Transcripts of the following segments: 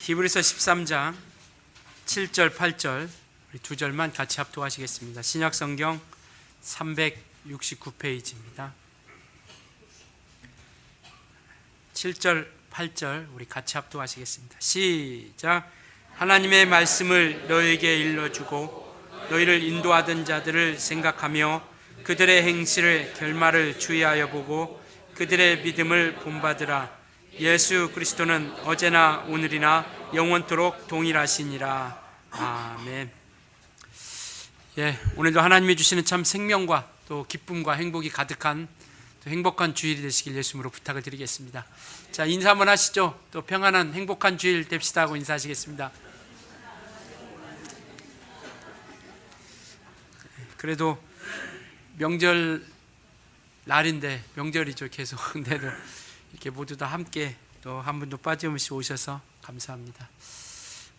히브리서 13장 7절 8절 우리 두 절만 같이 합독하시겠습니다. 신약성경 369페이지입니다. 7절 8절 우리 같이 합독하시겠습니다. 시작. 하나님의 말씀을 너에게 일러주고 너희를 인도하던 자들을 생각하며 그들의 행실을 결말을 주의하여 보고 그들의 믿음을 본받으라. 예수 그리스도는 어제나 오늘이나 영원토록 동일하시니라. 아멘. 오늘도 하나님이 주시는 참 생명과 또 기쁨과 행복이 가득한 또 행복한 주일이 되시길 예수님으로 부탁을 드리겠습니다. 자, 인사 한번 하시죠. 또 평안한 행복한 주일 됩시다 하고 인사하시겠습니다. 그래도 명절 날인데 명절이죠 계속. 근데도 이렇게 모두 다 함께 또 한 분도 빠짐없이 오셔서 감사합니다.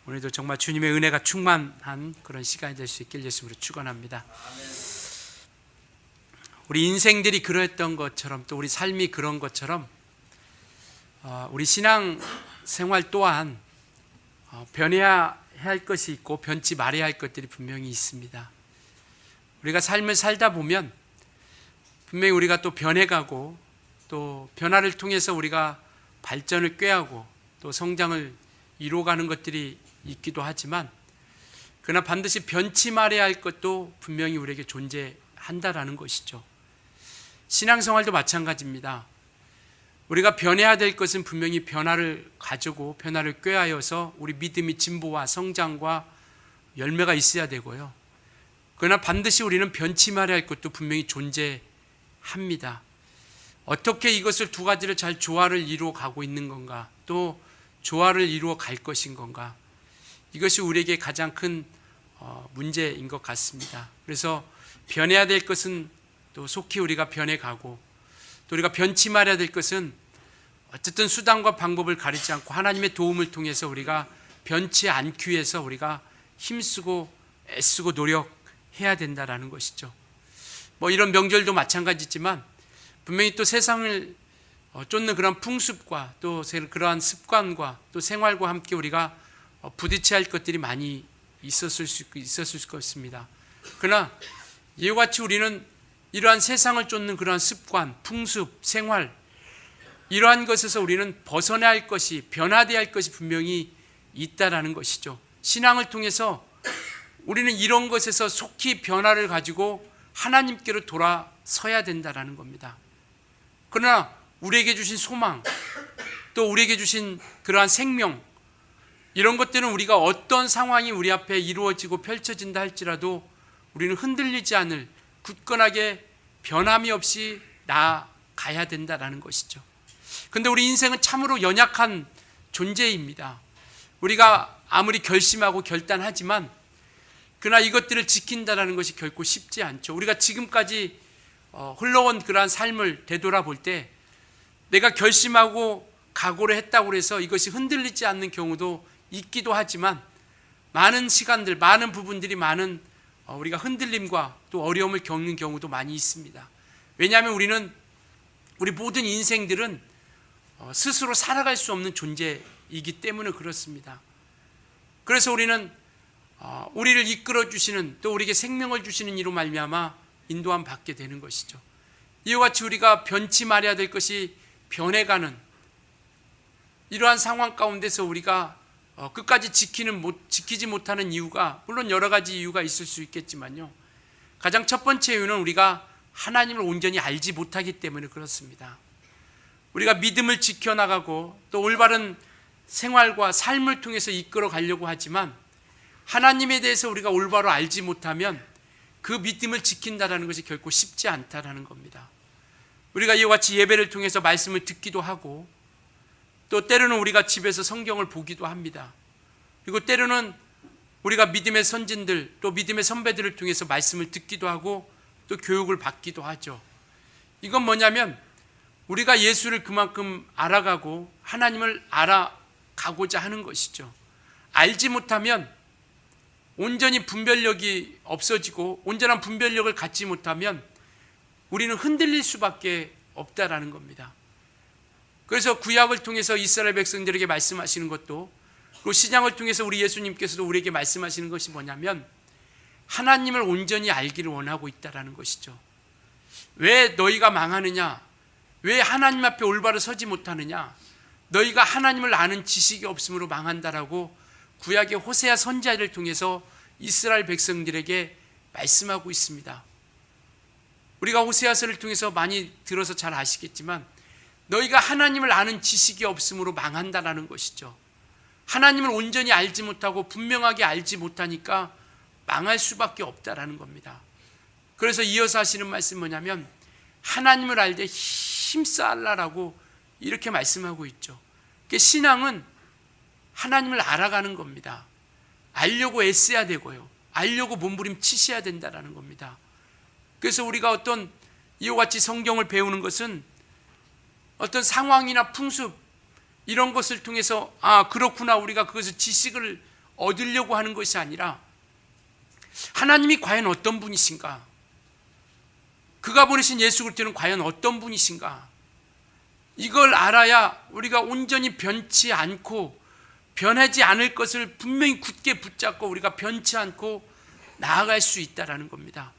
오늘도 정말 주님의 은혜가 충만한 그런 시간이 될 수 있길 예수님으로 축원합니다. 우리 인생들이 그랬던 것처럼 또 우리 삶이 그런 것처럼 우리 신앙 생활 또한 변해야 할 것이 있고 변치 말아야 할 것들이 분명히 있습니다. 우리가 삶을 살다 보면 분명히 우리가 또 변해가고 또 변화를 통해서 우리가 발전을 꾀하고 또 성장을 이루어가는 것들이 있기도 하지만 그러나 반드시 변치 말아야 할 것도 분명히 우리에게 존재한다라는 것이죠. 신앙생활도 마찬가지입니다. 우리가 변해야 될 것은 분명히 변화를 가지고 변화를 꾀하여서 우리 믿음이 진보와 성장과 열매가 있어야 되고요. 그러나 반드시 우리는 변치 말아야 할 것도 분명히 존재합니다. 어떻게 이것을 두 가지를 잘 조화를 이루어 가고 있는 건가, 또 조화를 이루어 갈 것인 건가, 이것이 우리에게 가장 큰 문제인 것 같습니다. 그래서 변해야 될 것은 또 속히 우리가 변해가고 또 우리가 변치 말아야 될 것은 어쨌든 수단과 방법을 가리지 않고 하나님의 도움을 통해서 우리가 변치 않기 위해서 우리가 힘쓰고 애쓰고 노력해야 된다라는 것이죠. 이런 명절도 마찬가지지만 분명히 또 세상을 쫓는 그런 풍습과 또 그러한 습관과 또 생활과 함께 우리가 부딪혀야 할 것들이 많이 있었을 것입니다. 그러나 이와 같이 우리는 이러한 세상을 쫓는 그러한 습관, 풍습, 생활, 이러한 것에서 우리는 벗어나야 할 것이, 변화되어야 할 것이 분명히 있다라는 것이죠. 신앙을 통해서 우리는 이런 것에서 속히 변화를 가지고 하나님께로 돌아서야 된다라는 겁니다. 그러나 우리에게 주신 소망, 또 우리에게 주신 그러한 생명, 이런 것들은 우리가 어떤 상황이 우리 앞에 이루어지고 펼쳐진다 할지라도 우리는 흔들리지 않을 굳건하게 변함이 없이 나아가야 된다라는 것이죠. 그런데 우리 인생은 참으로 연약한 존재입니다. 우리가 아무리 결심하고 결단하지만 그러나 이것들을 지킨다라는 것이 결코 쉽지 않죠. 우리가 지금까지 흘러온 그러한 삶을 되돌아볼 때 내가 결심하고 각오를 했다고 해서 이것이 흔들리지 않는 경우도 있기도 하지만 많은 시간들, 많은 부분들이 많은 우리가 흔들림과 또 어려움을 겪는 경우도 많이 있습니다. 왜냐하면 우리 모든 인생들은 스스로 살아갈 수 없는 존재이기 때문에 그렇습니다. 그래서 우리는 우리를 이끌어 주시는 또 우리에게 생명을 주시는 이로 말미암아 인도함 받게 되는 것이죠. 이와 같이 우리가 변치 말아야 될 것이 변해가는 이러한 상황 가운데서 우리가 끝까지 지키지 못하는 이유가 물론 여러 가지 이유가 있을 수 있겠지만요, 가장 첫 번째 이유는 우리가 하나님을 온전히 알지 못하기 때문에 그렇습니다. 우리가 믿음을 지켜나가고 또 올바른 생활과 삶을 통해서 이끌어 가려고 하지만 하나님에 대해서 우리가 올바로 알지 못하면 그 믿음을 지킨다는 것이 결코 쉽지 않다는 겁니다. 우리가 이와 같이 예배를 통해서 말씀을 듣기도 하고 또 때로는 우리가 집에서 성경을 보기도 합니다. 그리고 때로는 우리가 믿음의 선진들 또 믿음의 선배들을 통해서 말씀을 듣기도 하고 또 교육을 받기도 하죠. 이건 뭐냐면 우리가 예수를 그만큼 알아가고 하나님을 알아가고자 하는 것이죠. 알지 못하면 온전히 분별력이 없어지고 온전한 분별력을 갖지 못하면 우리는 흔들릴 수밖에 없다라는 겁니다. 그래서 구약을 통해서 이스라엘 백성들에게 말씀하시는 것도 그리고 신약을 통해서 우리 예수님께서도 우리에게 말씀하시는 것이 뭐냐면 하나님을 온전히 알기를 원하고 있다라는 것이죠. 왜 너희가 망하느냐? 왜 하나님 앞에 올바로 서지 못하느냐? 너희가 하나님을 아는 지식이 없으므로 망한다라고 구약의 호세아 선지자를 통해서 이스라엘 백성들에게 말씀하고 있습니다. 우리가 호세아서를 통해서 많이 들어서 잘 아시겠지만 너희가 하나님을 아는 지식이 없으므로 망한다라는 것이죠. 하나님을 온전히 알지 못하고 분명하게 알지 못하니까 망할 수밖에 없다라는 겁니다. 그래서 이어서 하시는 말씀은 뭐냐면 하나님을 알되 힘쓰라라고 이렇게 말씀하고 있죠. 신앙은 하나님을 알아가는 겁니다. 알려고 애써야 되고요. 알려고 몸부림치셔야 된다라는 겁니다. 그래서 우리가 어떤 이와 같이 성경을 배우는 것은 어떤 상황이나 풍습 이런 것을 통해서 그렇구나 우리가 그것을 지식을 얻으려고 하는 것이 아니라 하나님이 과연 어떤 분이신가? 그가 보내신 예수 그리스도는 과연 어떤 분이신가? 이걸 알아야 우리가 온전히 변치 않고 변하지 않을 것을 분명히 굳게 붙잡고 우리가 변치 않고 나아갈 수 있다라는 겁니다.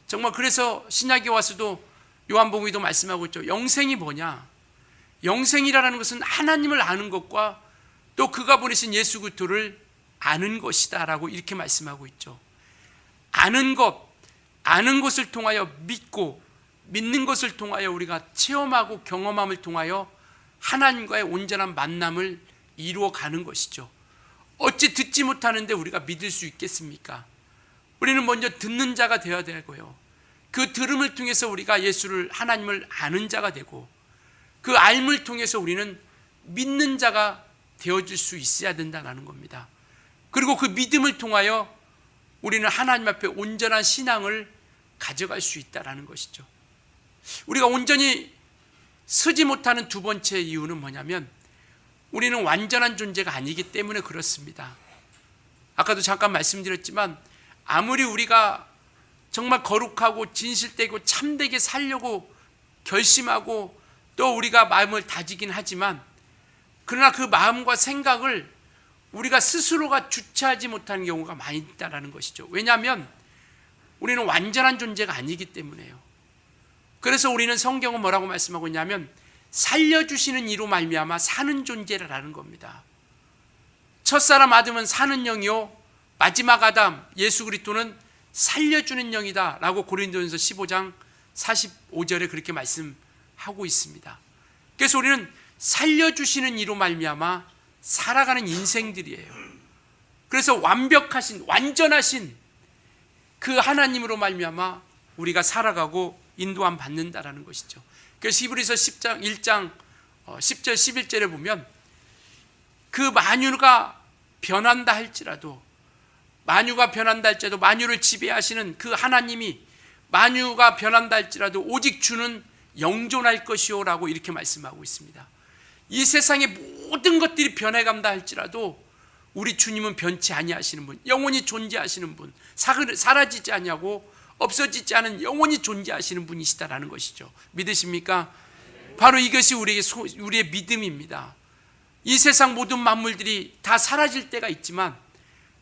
정말 그래서 신약에 와서도 요한복음에도 말씀하고 있죠. 영생이 뭐냐? 영생이라는 것은 하나님을 아는 것과 또 그가 보내신 예수 그리스도를 아는 것이다 라고 이렇게 말씀하고 있죠. 아는 것을 통하여 믿고 믿는 것을 통하여 우리가 체험하고 경험함을 통하여 하나님과의 온전한 만남을 이루어 가는 것이죠. 어찌 듣지 못하는데 우리가 믿을 수 있겠습니까? 우리는 먼저 듣는 자가 되어야 되고요. 그 들음을 통해서 우리가 예수를 하나님을 아는 자가 되고 그 알을 통해서 우리는 믿는 자가 되어줄 수 있어야 된다는 겁니다. 그리고 그 믿음을 통하여 우리는 하나님 앞에 온전한 신앙을 가져갈 수 있다는 것이죠. 우리가 온전히 서지 못하는 두 번째 이유는 뭐냐면 우리는 완전한 존재가 아니기 때문에 그렇습니다. 아까도 잠깐 말씀드렸지만 아무리 우리가 정말 거룩하고 진실되고 참되게 살려고 결심하고 또 우리가 마음을 다지긴 하지만 그러나 그 마음과 생각을 우리가 스스로가 주체하지 못하는 경우가 많이 있다는 것이죠. 왜냐하면 우리는 완전한 존재가 아니기 때문에요. 그래서 우리는 성경은 뭐라고 말씀하고 있냐면 살려주시는 이로 말미암아 사는 존재라는 겁니다. 첫사람 아담은 사는 영이요 마지막 아담 예수 그리스도는 살려주는 영이다 라고 고린도전서 15장 45절에 그렇게 말씀하고 있습니다. 그래서 우리는 살려주시는 이로 말미암아 살아가는 인생들이에요. 그래서 완전하신 그 하나님으로 말미암아 우리가 살아가고 인도함 받는다라는 것이죠. 그래서 히브리서 10장 1장 10절 11절에 보면 그 만유가 변한다 할지라도 만유를 지배하시는 그 하나님이 만유가 변한다 할지라도 오직 주는 영존할 것이요 라고 이렇게 말씀하고 있습니다. 이 세상의 모든 것들이 변해간다 할지라도 우리 주님은 변치 아니하시는 분, 영원히 존재하시는 분, 사라지지 아니하고 없어지지 않은 영원히 존재하시는 분이시다라는 것이죠. 믿으십니까? 바로 이것이 우리의 믿음입니다. 이 세상 모든 만물들이 다 사라질 때가 있지만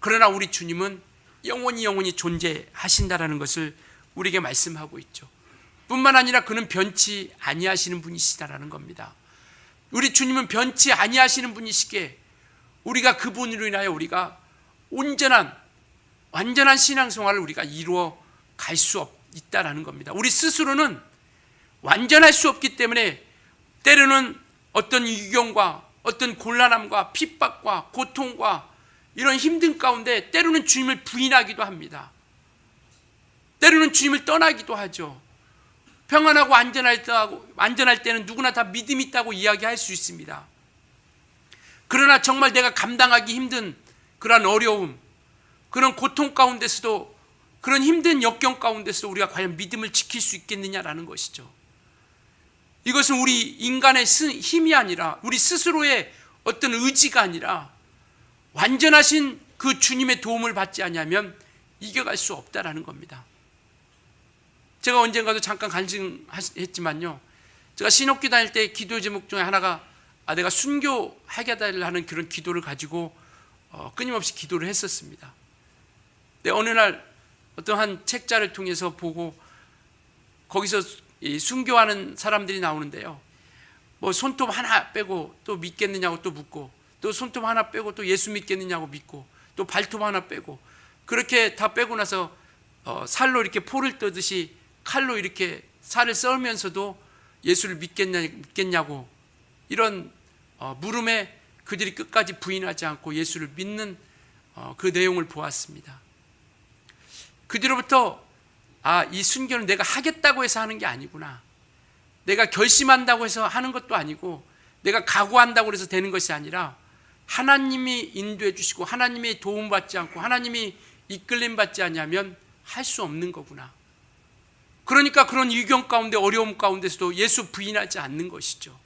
그러나 우리 주님은 영원히 존재하신다라는 것을 우리에게 말씀하고 있죠. 뿐만 아니라 그는 변치 아니하시는 분이시다라는 겁니다. 우리 주님은 변치 아니하시는 분이시기에 우리가 그분으로 인하여 우리가 완전한 신앙생활을 우리가 이루어 갈 수 있다라는 겁니다. 우리 스스로는 완전할 수 없기 때문에 때로는 어떤 유경과 어떤 곤란함과 핍박과 고통과 이런 힘든 가운데 때로는 주님을 부인하기도 합니다. 때로는 주님을 떠나기도 하죠. 평안하고 안전할 때는 누구나 다 믿음이 있다고 이야기할 수 있습니다. 그러나 정말 내가 감당하기 힘든 그런 어려움, 그런 고통 가운데서도 그런 힘든 역경 가운데서 우리가 과연 믿음을 지킬 수 있겠느냐라는 것이죠. 이것은 우리 인간의 힘이 아니라 우리 스스로의 어떤 의지가 아니라 완전하신 그 주님의 도움을 받지 않으면 이겨갈 수 없다라는 겁니다. 제가 언젠가도 잠깐 간증했지만요, 제가 신옥기 다닐 때 기도 제목 중에 하나가 내가 순교하게 해달라는 그런 기도를 가지고 끊임없이 기도를 했었습니다. 근데 어느 날 어떤 한 책자를 통해서 보고 거기서 이 순교하는 사람들이 나오는데요. 뭐 손톱 하나 빼고 또 믿겠느냐고 또 묻고, 또 손톱 하나 빼고 또 예수 믿겠느냐고 믿고, 또 발톱 하나 빼고, 그렇게 다 빼고 나서 살로 이렇게 포를 떠듯이 칼로 이렇게 살을 썰면서도 예수를 믿겠냐고 이런 물음에 그들이 끝까지 부인하지 않고 예수를 믿는 그 내용을 보았습니다. 그 뒤로부터 이 순교는 내가 하겠다고 해서 하는 게 아니구나, 내가 결심한다고 해서 하는 것도 아니고, 내가 각오한다고 해서 되는 것이 아니라 하나님이 인도해 주시고 하나님의 도움받지 않고 하나님이 이끌림 받지 않으면 할 수 없는 거구나. 그러니까 그런 위경 가운데 어려움 가운데서도 예수 부인하지 않는 것이죠.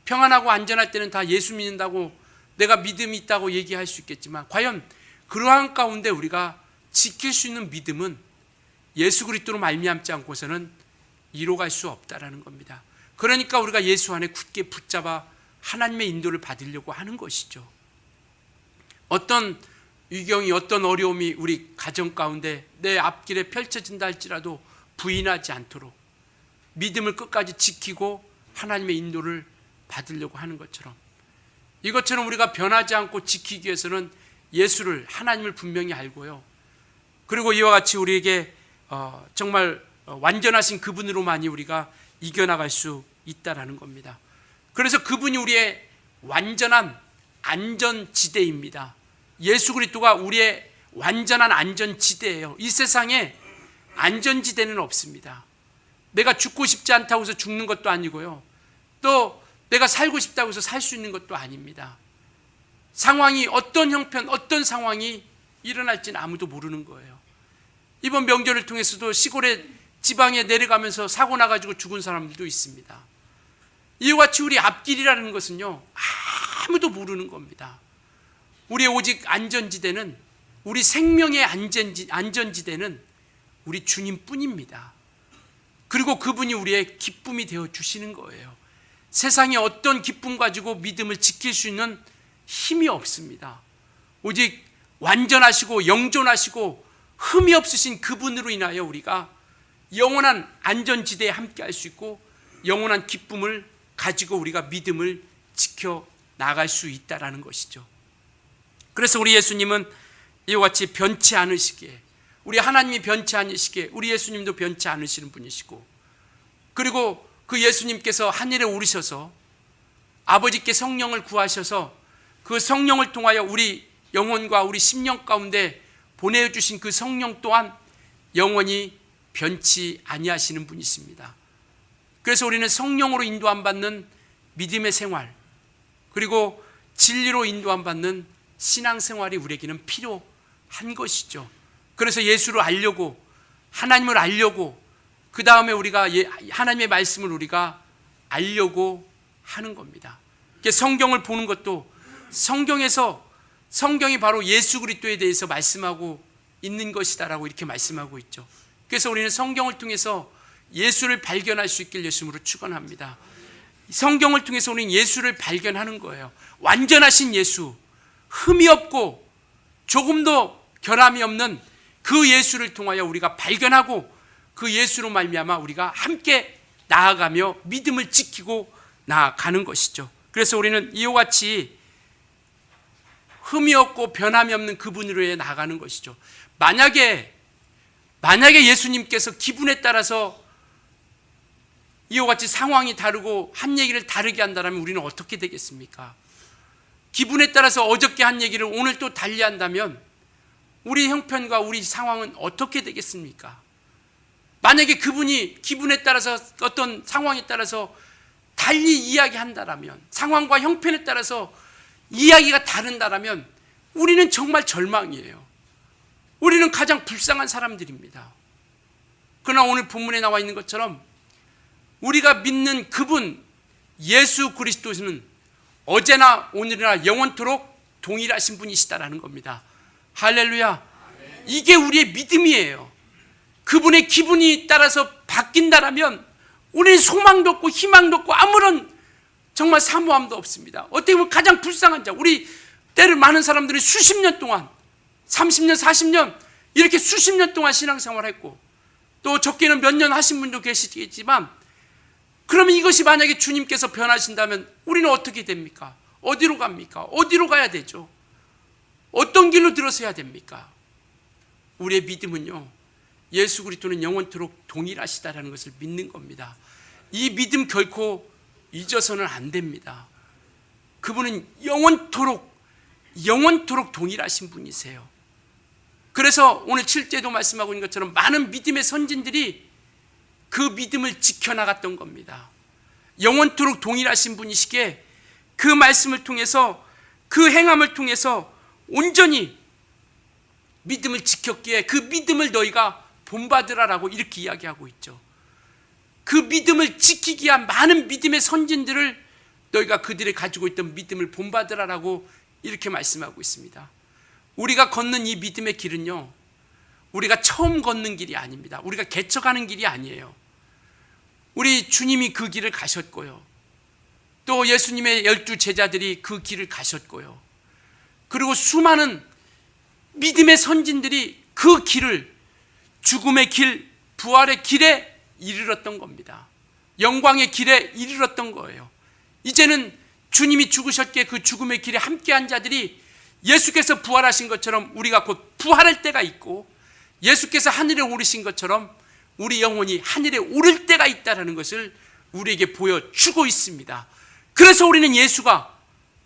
평안하고 안전할 때는 다 예수 믿는다고 내가 믿음이 있다고 얘기할 수 있겠지만, 과연 그러한 가운데 우리가 지킬 수 있는 믿음은 예수 그리스도로 말미암지 않고서는 이루어갈 수 없다라는 겁니다. 그러니까 우리가 예수 안에 굳게 붙잡아 하나님의 인도를 받으려고 하는 것이죠. 어떤 위경이, 어떤 어려움이 우리 가정 가운데 내 앞길에 펼쳐진다 할지라도 부인하지 않도록 믿음을 끝까지 지키고 하나님의 인도를 받으려고 하는 것처럼, 이것처럼 우리가 변하지 않고 지키기 위해서는 예수를, 하나님을 분명히 알고요, 그리고 이와 같이 우리에게 정말 완전하신 그분으로만이 우리가 이겨나갈 수 있다라는 겁니다. 그래서 그분이 우리의 완전한 안전지대입니다. 예수 그리스도가 우리의 완전한 안전지대예요. 이 세상에 안전지대는 없습니다. 내가 죽고 싶지 않다고 해서 죽는 것도 아니고요, 또 내가 살고 싶다고 해서 살 수 있는 것도 아닙니다. 상황이 어떤 형편, 어떤 상황이 일어날지는 아무도 모르는 거예요. 이번 명절을 통해서도 시골에 지방에 내려가면서 사고 나가지고 죽은 사람들도 있습니다. 이와 같이 우리 앞길이라는 것은요, 아무도 모르는 겁니다. 우리의 오직 안전지대는, 우리 생명의 안전지대는 우리 주님뿐입니다. 그리고 그분이 우리의 기쁨이 되어 주시는 거예요. 세상에 어떤 기쁨 가지고 믿음을 지킬 수 있는 힘이 없습니다. 오직 완전하시고 영존하시고 흠이 없으신 그분으로 인하여 우리가 영원한 안전지대에 함께 할 수 있고 영원한 기쁨을 가지고 우리가 믿음을 지켜 나갈 수 있다라는 것이죠. 그래서 우리 예수님은 이와 같이 변치 않으시기에, 우리 하나님이 변치 않으시기에 우리 예수님도 변치 않으시는 분이시고, 그리고 그 예수님께서 하늘에 오르셔서 아버지께 성령을 구하셔서 그 성령을 통하여 우리 영혼과 우리 심령 가운데 보내주신 그 성령 또한 영원히 변치 아니하시는 분이십니다. 그래서 우리는 성령으로 인도함 받는 믿음의 생활, 그리고 진리로 인도함 받는 신앙생활이 우리에게는 필요한 것이죠. 그래서 예수를 알려고, 하나님을 알려고, 그 다음에 우리가 하나님의 말씀을 우리가 알려고 하는 겁니다. 성경을 보는 것도 성경이 바로 예수 그리스도에 대해서 말씀하고 있는 것이다라고 이렇게 말씀하고 있죠. 그래서 우리는 성경을 통해서 예수를 발견할 수 있길 예수님으로 축원합니다. 성경을 통해서 우리는 예수를 발견하는 거예요. 완전하신 예수, 흠이 없고 조금도 결함이 없는 그 예수를 통하여 우리가 발견하고, 그 예수로 말미암아 우리가 함께 나아가며 믿음을 지키고 나아가는 것이죠. 그래서 우리는 이와 같이 흠이 없고 변함이 없는 그분으로 나아가는 것이죠. 만약에 예수님께서 기분에 따라서 이와 같이 상황이 다르고 한 얘기를 다르게 한다면 우리는 어떻게 되겠습니까? 기분에 따라서 어저께 한 얘기를 오늘 또 달리 한다면 우리 형편과 우리 상황은 어떻게 되겠습니까? 만약에 그분이 기분에 따라서, 어떤 상황에 따라서 달리 이야기한다라면, 상황과 형편에 따라서 이야기가 다른다라면 우리는 정말 절망이에요. 우리는 가장 불쌍한 사람들입니다. 그러나 오늘 본문에 나와 있는 것처럼 우리가 믿는 그분 예수 그리스도는 어제나 오늘이나 영원토록 동일하신 분이시다라는 겁니다. 할렐루야. 이게 우리의 믿음이에요. 그분의 기분이 따라서 바뀐다라면 우리는 소망도 없고 희망도 없고 아무런 정말 사모함도 없습니다. 어떻게 보면 가장 불쌍한 자, 우리 때를 많은 사람들이 수십 년 동안 30년, 40년 이렇게 수십 년 동안 신앙생활했고 또 적게는 몇 년 하신 분도 계시겠지만 그러면 이것이 만약에 주님께서 변하신다면 우리는 어떻게 됩니까? 어디로 갑니까? 어디로 가야 되죠? 어떤 길로 들어서야 됩니까? 우리의 믿음은요, 예수 그리스도는 영원토록 동일하시다라는 것을 믿는 겁니다. 이 믿음 결코 잊어서는 안 됩니다. 그분은 영원토록 동일하신 분이세요. 그래서 오늘 7제도 말씀하고 있는 것처럼 많은 믿음의 선진들이 그 믿음을 지켜나갔던 겁니다. 영원토록 동일하신 분이시기에 그 말씀을 통해서 그 행함을 통해서 온전히 믿음을 지켰기에 그 믿음을 너희가 본받으라라고 이렇게 이야기하고 있죠. 그 믿음을 지키기 위한 많은 믿음의 선진들을 너희가 그들이 가지고 있던 믿음을 본받으라라고 이렇게 말씀하고 있습니다. 우리가 걷는 이 믿음의 길은요, 우리가 처음 걷는 길이 아닙니다. 우리가 개척하는 길이 아니에요. 우리 주님이 그 길을 가셨고요, 또 예수님의 12 제자들이 그 길을 가셨고요, 그리고 수많은 믿음의 선진들이 그 길을, 죽음의 길, 부활의 길에 이르렀던 겁니다. 영광의 길에 이르렀던 거예요. 이제는 주님이 죽으셨기에 그 죽음의 길에 함께한 자들이 예수께서 부활하신 것처럼 우리가 곧 부활할 때가 있고, 예수께서 하늘에 오르신 것처럼 우리 영혼이 하늘에 오를 때가 있다는 것을 우리에게 보여주고 있습니다. 그래서 우리는 예수가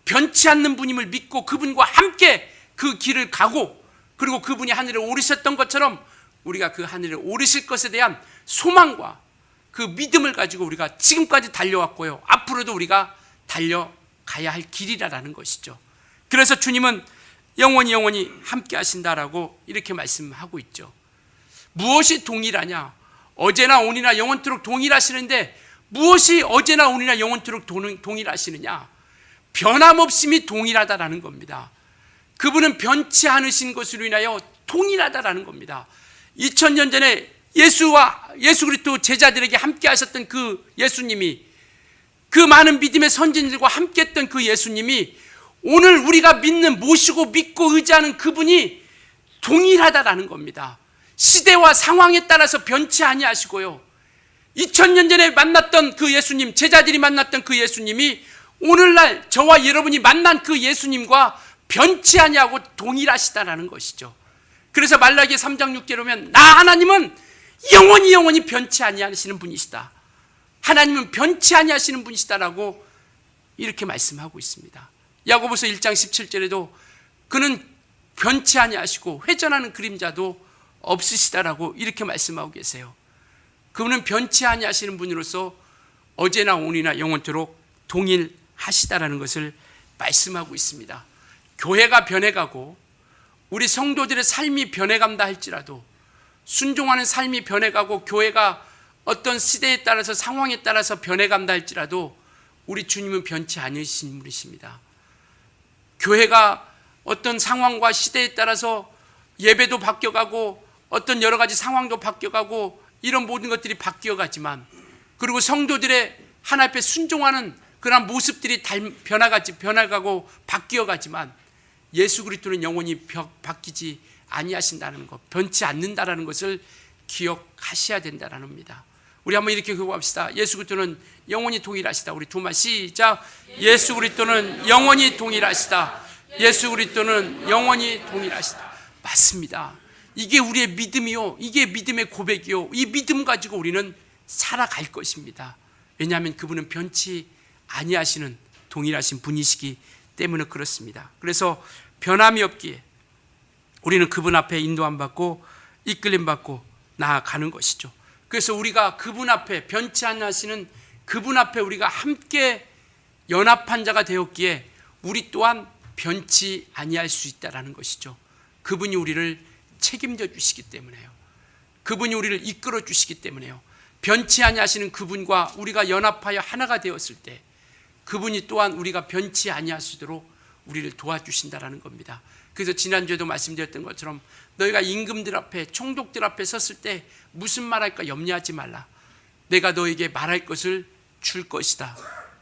변치 않는 분임을 믿고 그분과 함께 그 길을 가고, 그리고 그분이 하늘에 오르셨던 것처럼 우리가 그 하늘에 오르실 것에 대한 소망과 그 믿음을 가지고 우리가 지금까지 달려왔고요, 앞으로도 우리가 달려가야 할 길이라는 것이죠. 그래서 주님은 영원히 함께 하신다라고 이렇게 말씀하고 있죠. 무엇이 동일하냐? 어제나 오늘이나 영원토록 동일하시는데 무엇이 어제나 오늘이나 영원토록 동일하시느냐? 변함없음이 동일하다라는 겁니다. 그분은 변치 않으신 것으로 인하여 동일하다라는 겁니다. 2000년 전에 예수 그리스도 제자들에게 함께 하셨던 그 예수님이, 그 많은 믿음의 선진들과 함께 했던 그 예수님이 오늘 우리가 모시고 믿고 의지하는 그분이 동일하다라는 겁니다. 시대와 상황에 따라서 변치 아니하시고요, 2000년 전에 만났던 그 예수님, 제자들이 만났던 그 예수님이 오늘날 저와 여러분이 만난 그 예수님과 변치 아니하고 동일하시다라는 것이죠. 그래서 말라기 3장 6절에 보면 나 하나님은 영원히 변치 아니하시는 분이시다, 하나님은 변치 아니하시는 분이시다라고 이렇게 말씀하고 있습니다. 야고보서 1장 17절에도 그는 변치 아니하시고 회전하는 그림자도 없으시다라고 이렇게 말씀하고 계세요. 그분은 변치 아니하시는 분으로서 어제나 오늘이나 영원토록 동일하시다라는 것을 말씀하고 있습니다. 교회가 변해가고 우리 성도들의 삶이 변해간다 할지라도, 순종하는 삶이 변해가고 교회가 어떤 시대에 따라서 상황에 따라서 변해간다 할지라도 우리 주님은 변치 않으신 분이십니다. 교회가 어떤 상황과 시대에 따라서 예배도 바뀌어가고 어떤 여러 가지 상황도 바뀌어가고 이런 모든 것들이 바뀌어가지만, 그리고 성도들의 하나님 앞에 순종하는 그런 모습들이 변해가고 바뀌어가지만 예수 그리스도는 영원히 바뀌지 아니하신다는 것, 변치 않는다라는 것을 기억하셔야 된다는 겁니다. 우리 한번 이렇게 기억합시다. 예수 그리스도는 영원히 동일하시다. 우리 두 말 시작. 예수 그리스도는 영원히 동일하시다. 예수 그리스도는 영원히 동일하시다. 맞습니다. 이게 우리의 믿음이요, 이게 믿음의 고백이요, 이 믿음 가지고 우리는 살아갈 것입니다. 왜냐하면 그분은 변치 아니하시는 동일하신 분이시기 때문에 그렇습니다. 그래서 변함이 없기에 우리는 그분 앞에 인도함 받고 이끌림 받고 나아가는 것이죠. 그래서 우리가 그분 앞에, 변치 않으시는 그분 앞에 우리가 함께 연합한 자가 되었기에 우리 또한 변치 아니할 수 있다는 것이죠. 그분이 우리를 책임져 주시기 때문에요. 그분이 우리를 이끌어 주시기 때문에요. 변치 아니하시는 그분과 우리가 연합하여 하나가 되었을 때 그분이 또한 우리가 변치 아니하시도록 우리를 도와주신다라는 겁니다. 그래서 지난주에도 말씀드렸던 것처럼 너희가 임금들 앞에, 총독들 앞에 섰을 때 무슨 말할까 염려하지 말라. 내가 너에게 말할 것을 줄 것이다.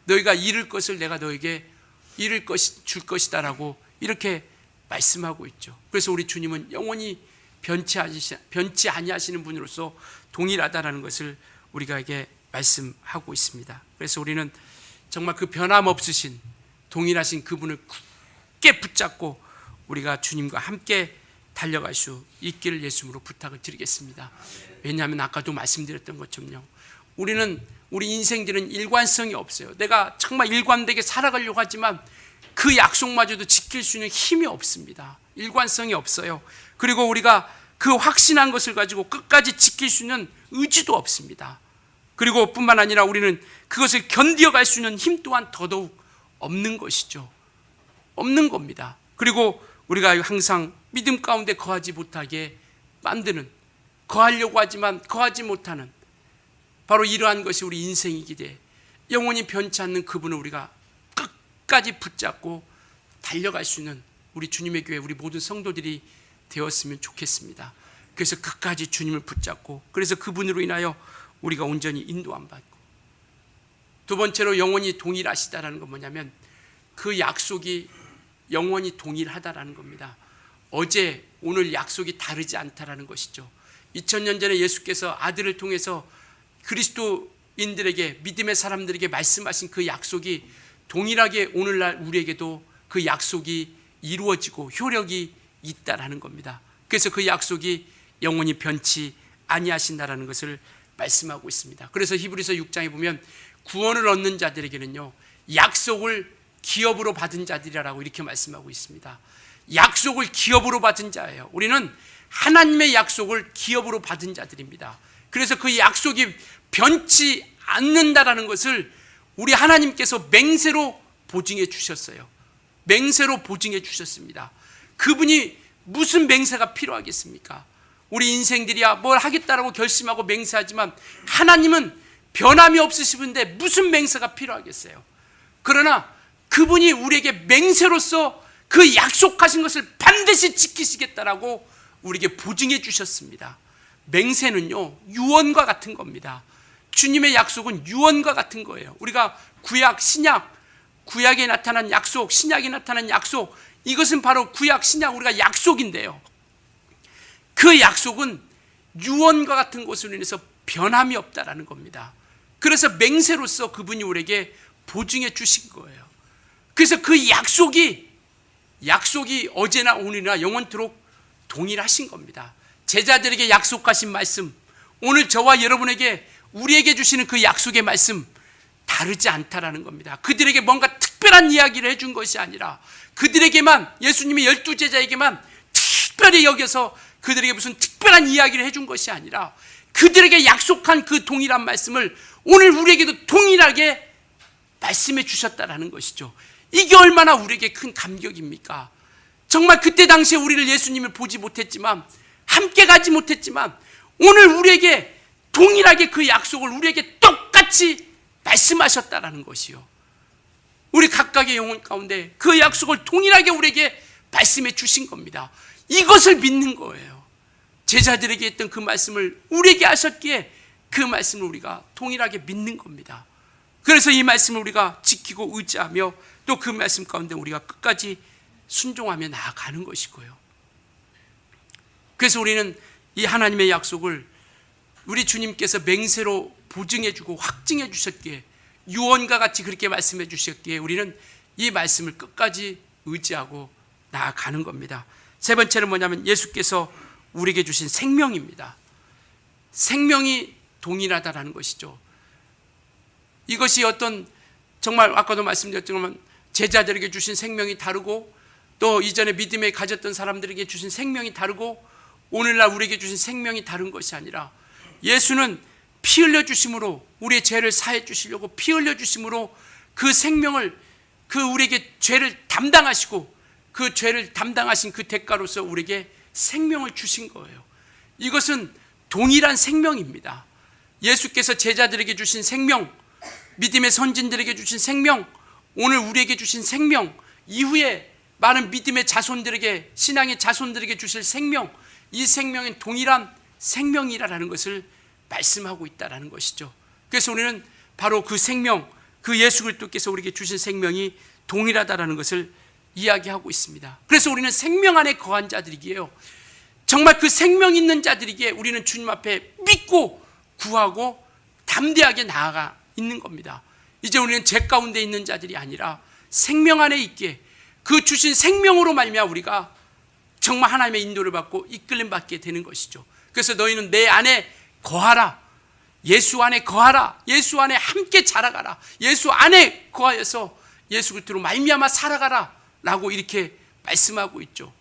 너희가 잃을 것을 내가 너에게 줄 것이다 라고 이렇게 말씀하고 있죠. 그래서 우리 주님은 영원히 변치 아니하시는 분으로서 동일하다라는 것을 우리에게 말씀하고 있습니다. 그래서 우리는 정말 그 변함없으신 동일하신 그분을 굳게 붙잡고 우리가 주님과 함께 달려갈 수 있기를 예수님으로 부탁을 드리겠습니다. 왜냐하면 아까도 말씀드렸던 것처럼요, 우리 인생들은 일관성이 없어요. 내가 정말 일관되게 살아가려고 하지만 그 약속마저도 지킬 수 있는 힘이 없습니다. 일관성이 없어요. 그리고 우리가 그 확신한 것을 가지고 끝까지 지킬 수 있는 의지도 없습니다. 그리고 뿐만 아니라 우리는 그것을 견디어갈 수 있는 힘 또한 더더욱 없는 것이죠. 없는 겁니다. 그리고 우리가 항상 믿음 가운데 거하지 못하게 만드는, 거하려고 하지만 거하지 못하는 바로 이러한 것이 우리 인생이기에 영원히 변치 않는 그분을 우리가 끝까지 붙잡고 달려갈 수 있는 우리 주님의 교회, 우리 모든 성도들이 되었으면 좋겠습니다. 그래서 끝까지 주님을 붙잡고, 그래서 그분으로 인하여 우리가 온전히 인도함 받고, 두 번째로 영원히 동일하시다라는 건 뭐냐면 그 약속이 영원히 동일하다라는 겁니다. 어제 오늘 약속이 다르지 않다라는 것이죠. 2000년 전에 예수께서 아들을 통해서 그리스도인들에게, 믿음의 사람들에게 말씀하신 그 약속이 동일하게 오늘날 우리에게도 그 약속이 이루어지고 효력이 있다라는 겁니다. 그래서 그 약속이 영원히 변치 아니하신다라는 것을 말씀하고 있습니다. 그래서 히브리서 6장에 보면 구원을 얻는 자들에게는요, 약속을 기업으로 받은 자들이라고 이렇게 말씀하고 있습니다. 약속을 기업으로 받은 자예요. 우리는 하나님의 약속을 기업으로 받은 자들입니다. 그래서 그 약속이 변치 않는다라는 것을 우리 하나님께서 맹세로 보증해 주셨어요. 맹세로 보증해 주셨습니다. 그분이 무슨 맹세가 필요하겠습니까? 우리 인생들이야 뭘 하겠다라고 결심하고 맹세하지만 하나님은 변함이 없으시는데 무슨 맹세가 필요하겠어요? 그러나 그분이 우리에게 맹세로서 그 약속하신 것을 반드시 지키시겠다라고 우리에게 보증해 주셨습니다. 맹세는요, 유언과 같은 겁니다. 주님의 약속은 유언과 같은 거예요. 우리가 구약, 신약, 구약에 나타난 약속, 신약에 나타난 약속, 이것은 바로 구약, 신약, 우리가 약속인데요, 그 약속은 유언과 같은 것으로 인해서 변함이 없다라는 겁니다. 그래서 맹세로서 그분이 우리에게 보증해 주신 거예요. 그래서 그 약속이 어제나 오늘이나 영원토록 동일하신 겁니다. 제자들에게 약속하신 말씀, 오늘 저와 여러분에게, 우리에게 주시는 그 약속의 말씀 다르지 않다라는 겁니다. 그들에게 뭔가 특별한 이야기를 해준 것이 아니라, 그들에게만, 예수님의 12제자에게만 특별히 여겨서 그들에게 무슨 특별한 이야기를 해준 것이 아니라 그들에게 약속한 그 동일한 말씀을 오늘 우리에게도 동일하게 말씀해 주셨다라는 것이죠. 이게 얼마나 우리에게 큰 감격입니까? 정말 그때 당시에 우리를, 예수님을 보지 못했지만, 함께 가지 못했지만, 오늘 우리에게 동일하게 그 약속을 우리에게 똑같이 말씀하셨다라는 것이요, 우리 각각의 영혼 가운데 그 약속을 동일하게 우리에게 말씀해 주신 겁니다. 이것을 믿는 거예요. 제자들에게 했던 그 말씀을 우리에게 하셨기에 그 말씀을 우리가 동일하게 믿는 겁니다. 그래서 이 말씀을 우리가 지키고 의지하며 또 그 말씀 가운데 우리가 끝까지 순종하며 나아가는 것이고요. 그래서 우리는 이 하나님의 약속을 우리 주님께서 맹세로 보증해 주고 확증해 주셨기에, 유언과 같이 그렇게 말씀해 주셨기에 우리는 이 말씀을 끝까지 의지하고 나아가는 겁니다. 세 번째는 뭐냐면 예수께서 우리에게 주신 생명입니다. 생명이 동일하다라는 것이죠. 이것이 어떤, 정말 아까도 말씀드렸지만 제자들에게 주신 생명이 다르고, 또 이전에 믿음에 가졌던 사람들에게 주신 생명이 다르고, 오늘날 우리에게 주신 생명이 다른 것이 아니라, 예수는 피 흘려 주심으로 우리의 죄를 사해 주시려고 피 흘려 주심으로 그 생명을, 그 우리에게 죄를 담당하시고 그 죄를 담당하신 그 대가로서 우리에게 생명을 주신 거예요. 이것은 동일한 생명입니다. 예수께서 제자들에게 주신 생명, 믿음의 선진들에게 주신 생명, 오늘 우리에게 주신 생명, 이후에 많은 믿음의 자손들에게, 신앙의 자손들에게 주실 생명, 이 생명은 동일한 생명이라는 것을 말씀하고 있다는 것이죠. 그래서 우리는 바로 그 생명, 그 예수 그리스도께서 우리에게 주신 생명이 동일하다는 것을 이야기하고 있습니다. 그래서 우리는 생명 안에 거한 자들이기에요. 정말 그 생명 있는 자들이기에 우리는 주님 앞에 믿고 구하고 담대하게 나아가 있는 겁니다. 이제 우리는 죄 가운데 있는 자들이 아니라 생명 안에 있기에 그 주신 생명으로 말미암아 우리가 정말 하나님의 인도를 받고 이끌림 받게 되는 것이죠. 그래서 너희는 내 안에 거하라. 예수 안에 거하라. 예수 안에 함께 자라가라. 예수 안에 거하여서 예수 그리스도로 말미암아 살아가라 라고 이렇게 말씀하고 있죠.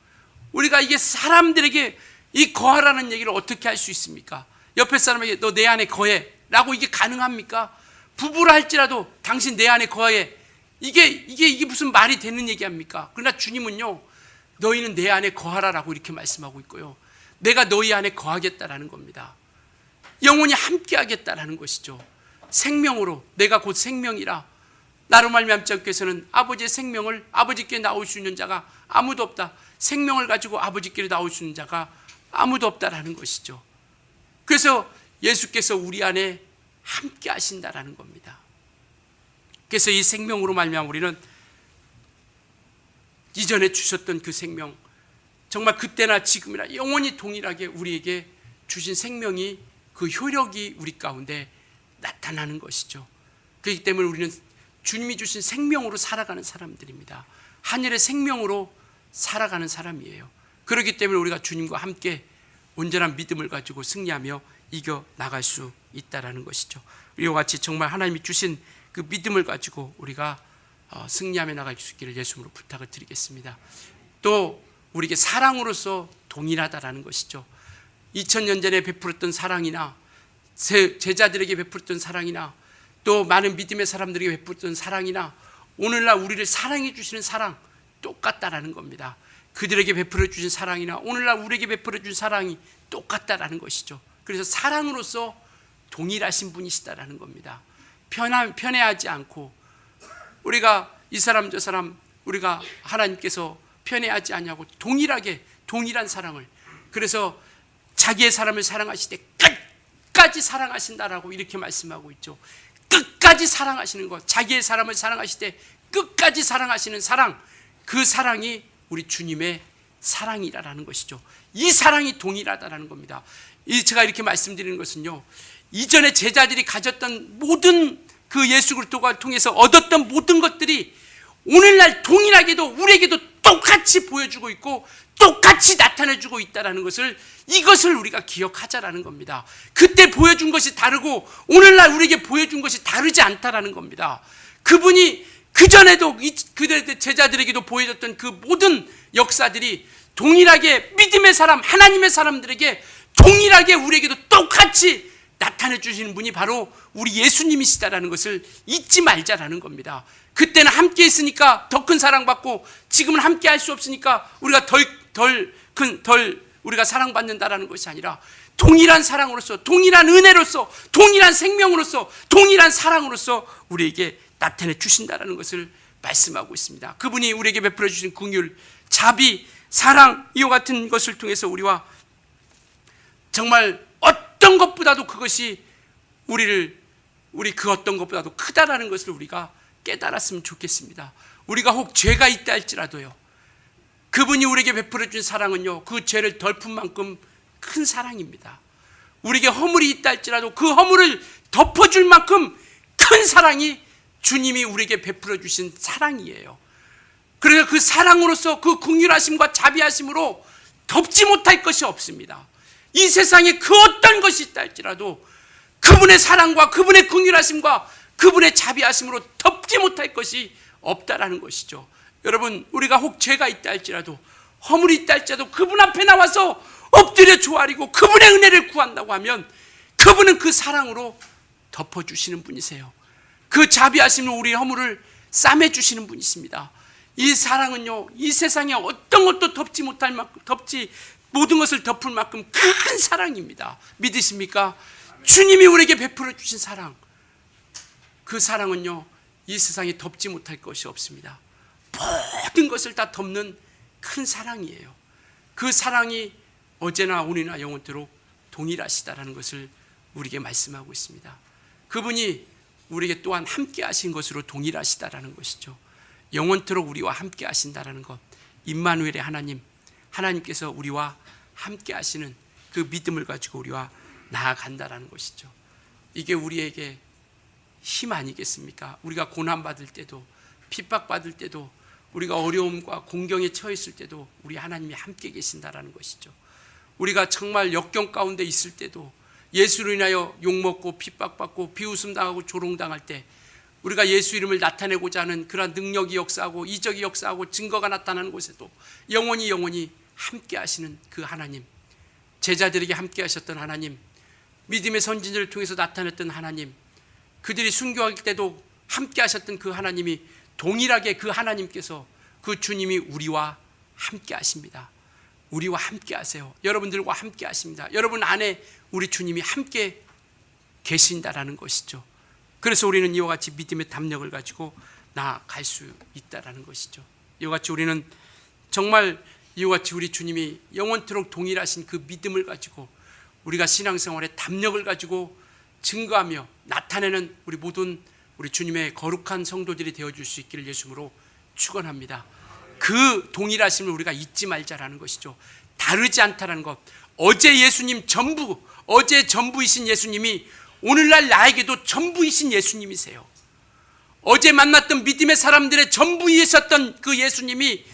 우리가 이게 사람들에게 이 거하라는 얘기를 어떻게 할 수 있습니까? 옆에 사람에게 너 내 안에 거해 라고 이게 가능합니까? 부부라 할지라도 당신 내 안에 거해, 이게 무슨 말이 되는 얘기합니까? 그러나 주님은요, 너희는 내 안에 거하라라고 이렇게 말씀하고 있고요, 내가 너희 안에 거하겠다라는 겁니다. 영원히 함께 하겠다라는 것이죠. 생명으로, 내가 곧 생명이라 나로 말미암지 않고서는 아버지의 생명을, 아버지께 나올 수 있는 자가 아무도 없다. 생명을 가지고 아버지께 나올 수 있는 자가 아무도 없다라는 것이죠. 그래서 예수께서 우리 안에 함께 하신다라는 겁니다. 그래서 이 생명으로 말미암아 우리는 이전에 주셨던 그 생명, 정말 그때나 지금이나 영원히 동일하게 우리에게 주신 생명이, 그 효력이 우리 가운데 나타나는 것이죠. 그렇기 때문에 우리는 주님이 주신 생명으로 살아가는 사람들입니다. 하늘의 생명으로 살아가는 사람이에요. 그렇기 때문에 우리가 주님과 함께 온전한 믿음을 가지고 승리하며 이겨나갈 수 있다는 것이죠. 이와 같이 정말 하나님이 주신 그 믿음을 가지고 우리가 승리하며 나갈 수 있기를 예수님으로 부탁을 드리겠습니다. 또 우리에게 사랑으로서 동일하다라는 것이죠. 2000년 전에 베풀었던 사랑이나 제자들에게 베풀었던 사랑이나 또 많은 믿음의 사람들에게 베풀었던 사랑이나 오늘날 우리를 사랑해 주시는 사랑 똑같다라는 겁니다. 그들에게 베풀어 주신 사랑이나 오늘날 우리에게 베풀어 주신 사랑이 똑같다라는 것이죠. 그래서 사랑으로서 동일하신 분이시다라는 겁니다. 편애하지 않고, 우리가 이 사람 저 사람 우리가 하나님께서 편애하지 않냐고 동일하게 동일한 사랑을, 그래서 자기의 사람을 사랑하실 때 끝까지 사랑하신다라고 이렇게 말씀하고 있죠. 끝까지 사랑하시는 것, 자기의 사람을 사랑하실 때 끝까지 사랑하시는 사랑, 그 사랑이 우리 주님의 사랑이라는 것이죠. 이 사랑이 동일하다라는 겁니다. 제가 이렇게 말씀드리는 것은요, 이전에 제자들이 가졌던 모든 그 예수 그리스도가 통해서 얻었던 모든 것들이 오늘날 동일하게도 우리에게도 똑같이 보여주고 있고 똑같이 나타내주고 있다는 것을, 이것을 우리가 기억하자라는 겁니다. 그때 보여준 것이 다르고 오늘날 우리에게 보여준 것이 다르지 않다라는 겁니다. 그분이 그전에도 그들의 제자들에게도 보여줬던 그 모든 역사들이 동일하게 믿음의 사람, 하나님의 사람들에게 동일하게 우리에게도 똑같이 나타내 주시는 분이 바로 우리 예수님이시다라는 것을 잊지 말자라는 겁니다. 그때는 함께 있으니까 더 큰 사랑받고 지금은 함께 할 수 없으니까 우리가 덜 우리가 사랑받는다라는 것이 아니라 동일한 사랑으로서, 동일한 은혜로서, 동일한 생명으로서, 동일한 사랑으로서 우리에게 나타내 주신다라는 것을 말씀하고 있습니다. 그분이 우리에게 베풀어 주신 긍휼, 자비, 사랑, 이와 같은 것을 통해서 우리와 정말 어떤 것보다도 그것이 우리 그 어떤 것보다도 크다라는 것을 우리가 깨달았으면 좋겠습니다. 우리가 혹 죄가 있다 할지라도요, 그분이 우리에게 베풀어 준 사랑은요, 그 죄를 덮은 만큼 큰 사랑입니다. 우리에게 허물이 있다 할지라도 그 허물을 덮어줄 만큼 큰 사랑이 주님이 우리에게 베풀어 주신 사랑이에요. 그래서 그 사랑으로서, 그 긍휼하심과 자비하심으로 덮지 못할 것이 없습니다. 이 세상에 그 어떤 것이 있다 할지라도 그분의 사랑과 그분의 긍휼하심과 그분의 자비하심으로 덮지 못할 것이 없다라는 것이죠. 여러분, 우리가 혹 죄가 있다 할지라도, 허물이 있다 할지라도 그분 앞에 나와서 엎드려 조아리고 그분의 은혜를 구한다고 하면 그분은 그 사랑으로 덮어주시는 분이세요. 그 자비하심으로 우리 허물을 싸매주시는 분이십니다. 이 사랑은요, 이 세상에 어떤 것도 덮지 못할 만큼, 모든 것을 덮을 만큼 큰 사랑입니다. 믿으십니까? 주님이 우리에게 베풀어 주신 사랑, 그 사랑은요, 이 세상에 덮지 못할 것이 없습니다. 모든 것을 다 덮는 큰 사랑이에요. 그 사랑이 어제나 오늘이나 영원토록 동일하시다라는 것을 우리에게 말씀하고 있습니다. 그분이 우리에게 또한 함께 하신 것으로 동일하시다라는 것이죠. 영원토록 우리와 함께 하신다라는 것, 임마누엘의 하나님, 하나님께서 우리와 함께 하시는 그 믿음을 가지고 우리와 나아간다라는 것이죠. 이게 우리에게 힘 아니겠습니까? 우리가 고난받을 때도, 핍박받을 때도, 우리가 어려움과 공경에 처했을 때도 우리 하나님이 함께 계신다라는 것이죠. 우리가 정말 역경 가운데 있을 때도, 예수로 인하여 욕먹고 핍박받고 비웃음당하고 조롱당할 때 우리가 예수 이름을 나타내고자 하는 그러한 능력이 역사하고 이적이 역사하고 증거가 나타나는 곳에도 영원히 함께 하시는 그 하나님, 제자들에게 함께 하셨던 하나님, 믿음의 선진들을 통해서 나타냈던 하나님, 그들이 순교할 때도 함께 하셨던 그 하나님이 동일하게 그 하나님께서, 그 주님이 우리와 함께 하십니다. 우리와 함께 하세요. 여러분들과 함께 하십니다. 여러분 안에 우리 주님이 함께 계신다라는 것이죠. 그래서 우리는 이와 같이 믿음의 담력을 가지고 나아갈 수 있다라는 것이죠. 이와 같이 우리는 정말 이와 같이 우리 주님이 영원토록 동일하신 그 믿음을 가지고 우리가 신앙생활의 담력을 가지고 증거하며 나타내는 우리 모든 우리 주님의 거룩한 성도들이 되어줄 수 있기를 예수님으로 축원합니다. 그 동일하심을 우리가 잊지 말자라는 것이죠. 다르지 않다라는 것. 어제 예수님 전부, 어제 전부이신 예수님이 오늘날 나에게도 전부이신 예수님이세요. 어제 만났던 믿음의 사람들의 전부이셨던 그 예수님이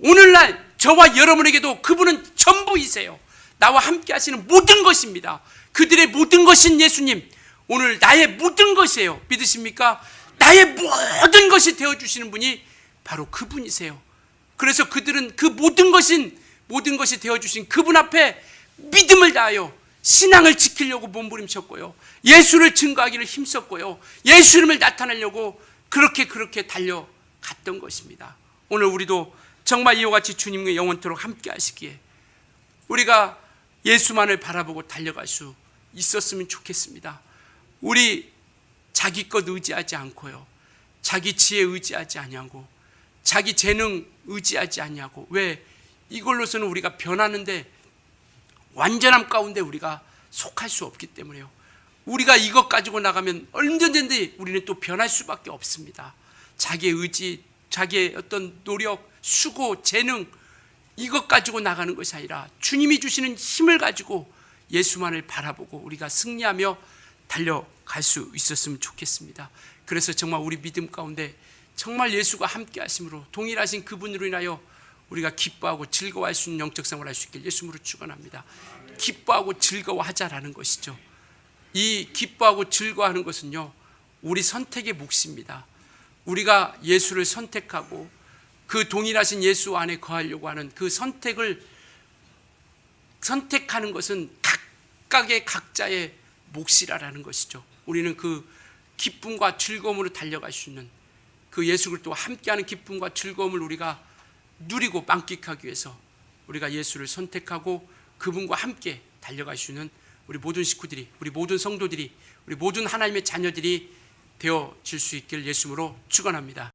오늘날 저와 여러분에게도 그분은 전부이세요. 나와 함께 하시는 모든 것입니다. 그들의 모든 것인 예수님, 오늘 나의 모든 것이에요. 믿으십니까? 나의 모든 것이 되어주시는 분이 바로 그분이세요. 그래서 그들은 그 모든 것이 되어주신 그분 앞에 믿음을 다하여 신앙을 지키려고 몸부림쳤고요, 예수를 증거하기를 힘썼고요, 예수 이름을 나타내려고 그렇게 달려갔던 것입니다. 오늘 우리도 정말 이와 같이 주님과 영원토록 함께 하시기에 우리가 예수만을 바라보고 달려갈 수 있었으면 좋겠습니다. 우리 자기 것 의지하지 않고요, 자기 지혜 의지하지 아니하고 자기 재능 의지하지 아니하고, 왜? 이걸로서는 우리가 변하는데 완전함 가운데 우리가 속할 수 없기 때문에요. 우리가 이것 가지고 나가면 언제든지 우리는 또 변할 수밖에 없습니다. 자기의 의지, 자기의 어떤 노력, 수고, 재능, 이것 가지고 나가는 것이 아니라 주님이 주시는 힘을 가지고 예수만을 바라보고 우리가 승리하며 달려갈 수 있었으면 좋겠습니다. 그래서 정말 우리 믿음 가운데 정말 예수가 함께 하심으로 동일하신 그분으로 인하여 우리가 기뻐하고 즐거워할 수 있는 영적 생활을 할 수 있길 예수님으로 축원합니다. 기뻐하고 즐거워하자라는 것이죠. 이 기뻐하고 즐거워하는 것은요, 우리 선택의 몫입니다. 우리가 예수를 선택하고 그 동일하신 예수 안에 거하려고 하는 그 선택을 선택하는 것은 각각의 각자의 몫이라는 것이죠. 우리는 그 기쁨과 즐거움으로 달려갈 수 있는 그 예수 그리스도와 함께하는 기쁨과 즐거움을 우리가 누리고 만끽하기 위해서 우리가 예수를 선택하고 그분과 함께 달려갈 수 있는 우리 모든 식구들이, 우리 모든 성도들이, 우리 모든 하나님의 자녀들이 되어질 수 있기를 예수님으로 축원합니다.